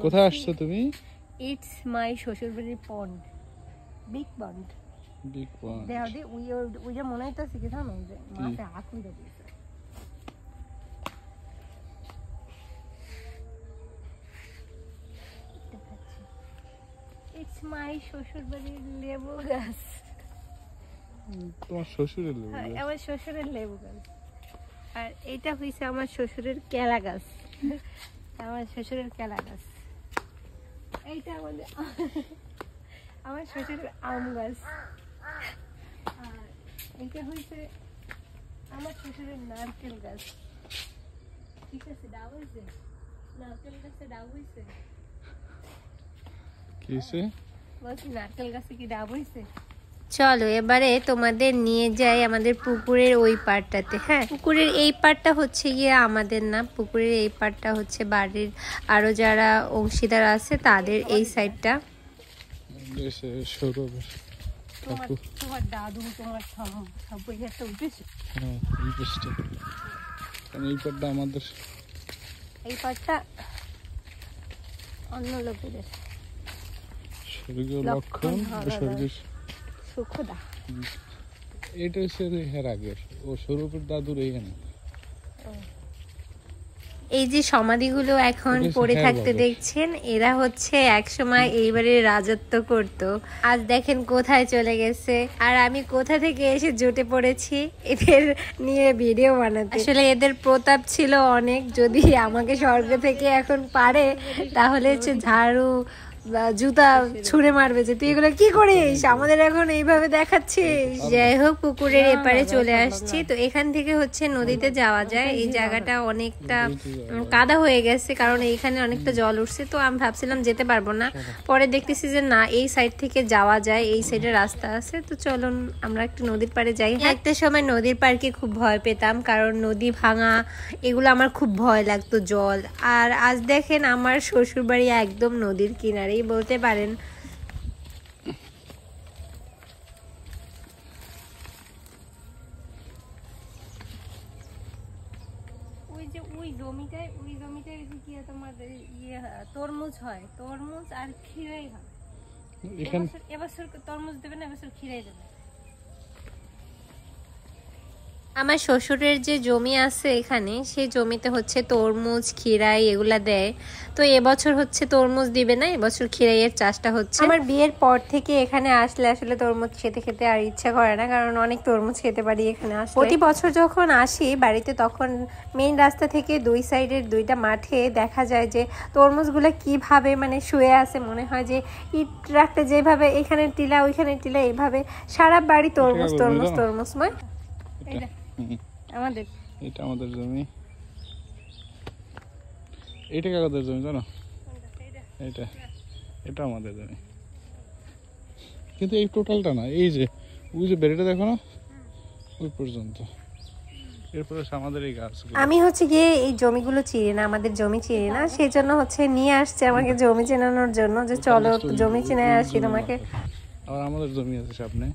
কোথায় আসছো তুমি? ইটস মাই শ্বশুরবাড়ির পন্ড, বিগ পন্ড। বিগ পন্ড দেখাও দি, ওই যে মনে হইতাছে কি জানো, যে মাছে আকুই দিয়েছে। ইটস মাই শ্বশুরবাড়ির লেবু গাছ। তোমার শ্বশুরের লেবু গাছ? আমার শ্বশুরের লেবু গাছ। আর এটা হইছে আমার শ্বশুরের কেলা গাছ। আমার শ্বশুরের কেলা গাছ। এইটা আমার শ্বশুরের আম গাছ। আর এটা হইছে আমার শ্বশুরের নারকেল গাছ। ঠিক আছে, ডাব হইছে, নারকেল গাছে ডাব হইছে। কি হইছে? বলছি নারকেল গাছে কি ডাব হইছে? চলো এবারে তোমাদের নিয়ে যাই আমাদের পুকুরের ওই পাড়টাতে। হ্যাঁ, পুকুরের এই পাড়টা হচ্ছে গিয়ে আমাদের না, পুকুরের এই পাড়টা হচ্ছে বাড়ির আরো যারা অংশীদার আছে তাদের। এই সাইডটা তোমার দাদু, তোমার সবাই একটা উঠেছে। এই পাড়টা আমাদের, এই পাড়টা অন্য লোকেদের। স্বর্গীয় লক্ষণ, স্বর্গীয় সুখদা। এটা হচ্ছে হের আগের, ও স্বরূপের দাদুর এইখানে। এই যে সমাধিগুলো এখন পড়ে থাকতে দেখছেন, এরা হচ্ছে একসময় এইবারে রাজত্ব করত। আজ দেখেন কোথায় চলে গেছে, আর আমি কোথা থেকে এসে জুটে পড়েছি এদের নিয়ে ভিডিও বানাতে। আসলে এদের প্রতাপ ছিল অনেক, যদি আমাকে স্বর্গ থেকে এখন পারে তাহলে হচ্ছে ঝাড়ু জুতা ছুঁড়ে মারবে যে তুই এগুলো কি করিস, আমাদের এখন এইভাবে দেখাচ্ছিস। যাই হোক, পুকুরের এপারে চলে আসছি। তো এখান থেকে হচ্ছে নদীতে যাওয়া যায়। এই জায়গাটা অনেকটা কাদা হয়ে গেছে, কারণ এইখানে অনেকটা জল উঠছে। তো আমি ভাবছিলাম যেতে পারবো না, পরে দেখতেছি যে না, এই সাইড থেকে যাওয়া যায়, এই সাইডে রাস্তা আছে। তো চলুন আমরা একটু নদীর পাড়ে যাই। একটা সময় নদীর পাড়কে খুব ভয় পেতাম, কারণ নদী ভাঙা এগুলো আমার খুব ভয় লাগতো, জল। আর আজ দেখেন আমার শ্বশুর বাড়ি একদম নদীর কিনারে বলতে পারেন। ওই যে ওই জমিটায় কি তোমার ইয়ে তরমুজ হয়, তরমুজ আর খিরাই হয়। এবছর তরমুজ দেবে না, এবছর খিরাই দেবে। আমার শ্বশুরের যে জমি আছে এখানে, সেই জমিতে হচ্ছে তরমুজ, খিরাই এগুলা দেয়। তো এবছর হচ্ছে তরমুজ দিবে না, এবছর খিরাইয়ের চাষটা হচ্ছে। আমার বিয়ের পর থেকে এখানে আসলে আসলে তরমুজ খেতে খেতে আর ইচ্ছা করে না, কারণ অনেক তরমুজ খেতে পারি এখানে আসলে। প্রতি বছর যখন আসি বাড়িতে, তখন মেইন রাস্তা থেকে দুই সাইডের দুইটা মাঠে দেখা যায় যে তরমুজগুলো কিভাবে মানে শুয়ে আছে, মনে হয় যে ইট রাখতে যেভাবে এখানে টিলা ওইখানে টিলা, এইভাবে সারা বাড়ি তরমুজ তরমুজ তরমুজময়। আমাদের এটা আমাদের জমি, এটা কাকাদের জমি জানো, এটা এটা আমাদের জমি। কিন্তু এই টোটালটা না, এই যে ওই যে বেড়িটা দেখো না, ওই পর্যন্ত। এরপরে আমাদের এই গাছ। আমি হচ্ছে গিয়ে এই জমিগুলো চিনি না, আমাদের জমি চিনি না, সেই জন্য হচ্ছে নিয়ে আসছে আমাকে জমি চেনানোর জন্য, যে চলো জমি চিনে আসি তোমাকে। আর আমাদের জমি আছে সামনে।